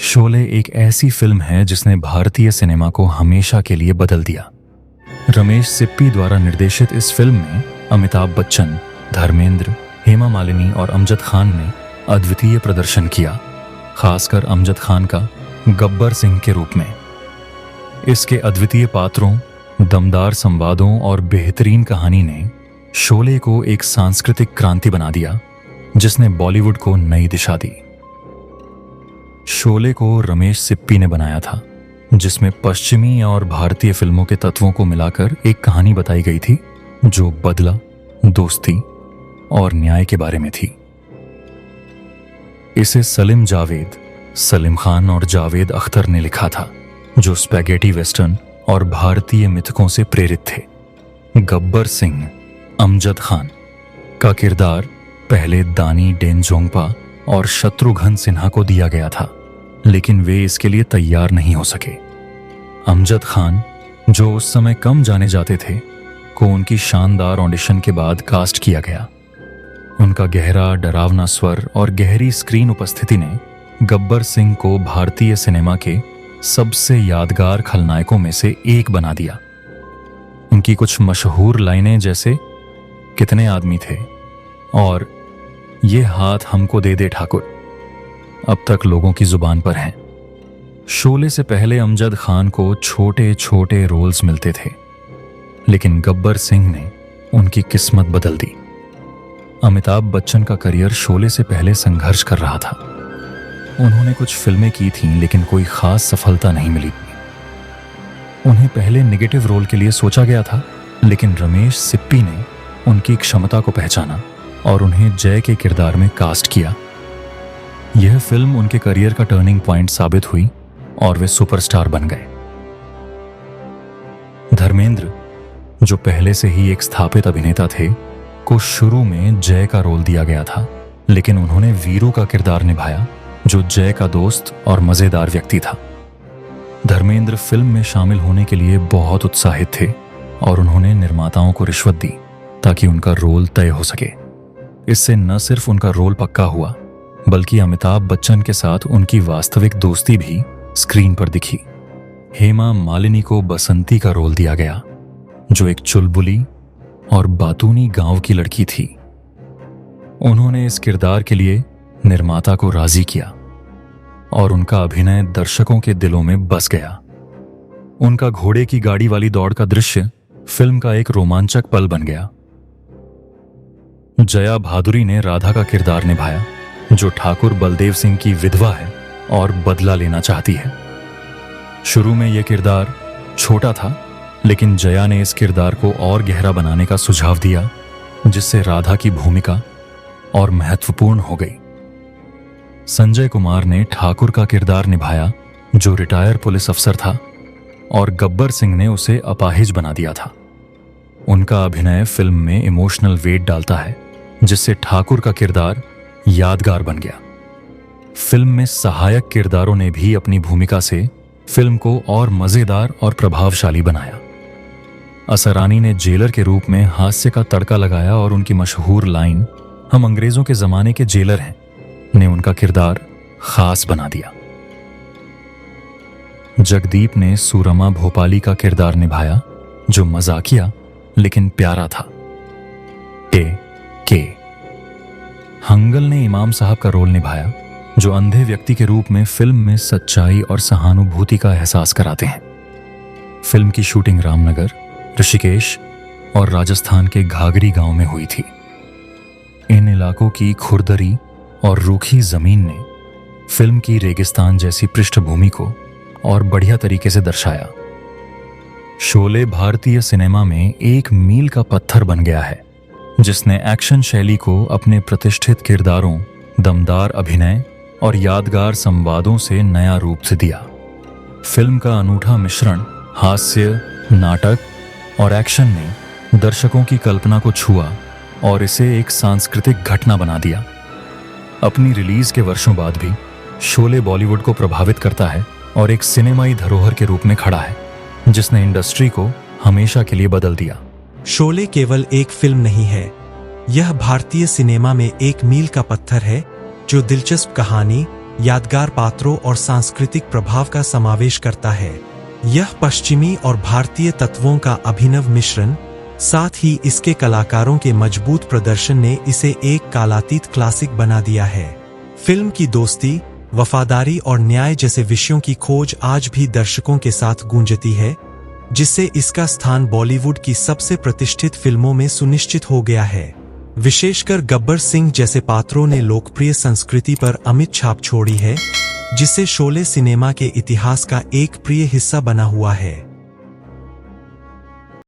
शोले एक ऐसी फिल्म है जिसने भारतीय सिनेमा को हमेशा के लिए बदल दिया। रमेश सिप्पी द्वारा निर्देशित इस फिल्म में अमिताभ बच्चन, धर्मेंद्र, हेमा मालिनी और अमजद खान ने अद्वितीय प्रदर्शन किया, खासकर अमजद खान का गब्बर सिंह के रूप में। इसके अद्वितीय पात्रों, दमदार संवादों और बेहतरीन कहानी ने शोले को एक सांस्कृतिक क्रांति बना दिया जिसने बॉलीवुड को नई दिशा दी। शोले को रमेश सिप्पी ने बनाया था, जिसमें पश्चिमी और भारतीय फिल्मों के तत्वों को मिलाकर एक कहानी बताई गई थी जो बदला, दोस्ती और न्याय के बारे में थी। इसे सलीम जावेद, सलीम खान और जावेद अख्तर ने लिखा था, जो स्पैगेटी वेस्टर्न और भारतीय मिथकों से प्रेरित थे। गब्बर सिंह, अमजद खान का किरदार पहले दानी डेंजोंगपा और शत्रुघ्न सिन्हा को दिया गया था, लेकिन वे इसके लिए तैयार नहीं हो सके। अमजद खान, जो उस समय कम जाने जाते थे, को उनकी शानदार ऑडिशन के बाद कास्ट किया गया। उनका गहरा, डरावना स्वर और गहरी स्क्रीन उपस्थिति ने गब्बर सिंह को भारतीय सिनेमा के सबसे यादगार खलनायकों में से एक बना दिया। उनकी कुछ मशहूर लाइनें जैसे कितने आदमी थे और ये हाथ हमको दे दे ठाकुर अब तक लोगों की जुबान पर हैं। शोले से पहले अमजद खान को छोटे छोटे रोल्स मिलते थे, लेकिन गब्बर सिंह ने उनकी किस्मत बदल दी। अमिताभ बच्चन का करियर शोले से पहले संघर्ष कर रहा था। उन्होंने कुछ फिल्में की थीं, लेकिन कोई खास सफलता नहीं मिली। उन्हें पहले नेगेटिव रोल के लिए सोचा गया था, लेकिन रमेश सिप्पी ने उनकी क्षमता को पहचाना और उन्हें जय के किरदार में कास्ट किया। यह फिल्म उनके करियर का टर्निंग पॉइंट साबित हुई और वे सुपरस्टार बन गए। धर्मेंद्र, जो पहले से ही एक स्थापित अभिनेता थे, को शुरू में जय का रोल दिया गया था, लेकिन उन्होंने वीरू का किरदार निभाया, जो जय का दोस्त और मजेदार व्यक्ति था। धर्मेंद्र फिल्म में शामिल होने के लिए बहुत उत्साहित थे और उन्होंने निर्माताओं को रिश्वत दी ताकि उनका रोल तय हो सके। इससे न सिर्फ उनका रोल पक्का हुआ, बल्कि अमिताभ बच्चन के साथ उनकी वास्तविक दोस्ती भी स्क्रीन पर दिखी। हेमा मालिनी को बसंती का रोल दिया गया, जो एक चुलबुली और बातूनी गांव की लड़की थी। उन्होंने इस किरदार के लिए निर्माता को राजी किया और उनका अभिनय दर्शकों के दिलों में बस गया। उनका घोड़े की गाड़ी वाली दौड़ का दृश्य फिल्म का एक रोमांचक पल बन गया। जया भादुरी ने राधा का किरदार निभाया, जो ठाकुर बलदेव सिंह की विधवा है और बदला लेना चाहती है। शुरू में यह किरदार छोटा था, लेकिन जया ने इस किरदार को और गहरा बनाने का सुझाव दिया, जिससे राधा की भूमिका और महत्वपूर्ण हो गई। संजय कुमार ने ठाकुर का किरदार निभाया, जो रिटायर पुलिस अफसर था, और गब्बर सिंह ने उसे अपाहिज बना दिया था। उनका अभिनय फिल्म में इमोशनल वेट डालता है, जिससे ठाकुर का किरदार यादगार बन गया। फिल्म में सहायक किरदारों ने भी अपनी भूमिका से फिल्म को और मजेदार और प्रभावशाली बनाया। असरानी ने जेलर के रूप में हास्य का तड़का लगाया और उनकी मशहूर लाइन "हम अंग्रेजों के जमाने के जेलर हैं" ने उनका किरदार खास बना दिया। जगदीप ने सूरमा भोपाली का किरदार निभाया, जो मजाकिया लेकिन प्यारा था। के हंगल ने इमाम साहब का रोल निभाया, जो अंधे व्यक्ति के रूप में फिल्म में सच्चाई और सहानुभूति का एहसास कराते हैं। फिल्म की शूटिंग रामनगर, ऋषिकेश और राजस्थान के घाघरी गांव में हुई थी। इन इलाकों की खुरदरी और रूखी जमीन ने फिल्म की रेगिस्तान जैसी पृष्ठभूमि को और बढ़िया तरीके से दर्शाया। शोले भारतीय सिनेमा में एक मील का पत्थर बन गया है, जिसने एक्शन शैली को अपने प्रतिष्ठित किरदारों, दमदार अभिनय और यादगार संवादों से नया रूप से दिया। फिल्म का अनूठा मिश्रण हास्य, नाटक और एक्शन ने दर्शकों की कल्पना को छुआ और इसे एक सांस्कृतिक घटना बना दिया। अपनी रिलीज के वर्षों बाद भी शोले बॉलीवुड को प्रभावित करता है और एक सिनेमाई धरोहर के रूप में खड़ा है, जिसने इंडस्ट्री को हमेशा के लिए बदल दिया। शोले केवल एक फिल्म नहीं है, यह भारतीय सिनेमा में एक मील का पत्थर है, जो दिलचस्प कहानी, यादगार पात्रों और सांस्कृतिक प्रभाव का समावेश करता है। यह पश्चिमी और भारतीय तत्वों का अभिनव मिश्रण, साथ ही इसके कलाकारों के मजबूत प्रदर्शन ने इसे एक कालातीत क्लासिक बना दिया है। फिल्म की दोस्ती, वफादारी और न्याय जैसे विषयों की खोज आज भी दर्शकों के साथ गूंजती है, जिससे इसका स्थान बॉलीवुड की सबसे प्रतिष्ठित फिल्मों में सुनिश्चित हो गया है। विशेषकर गब्बर सिंह जैसे पात्रों ने लोकप्रिय संस्कृति पर अमिट छाप छोड़ी है, जिससे शोले सिनेमा के इतिहास का एक प्रिय हिस्सा बना हुआ है।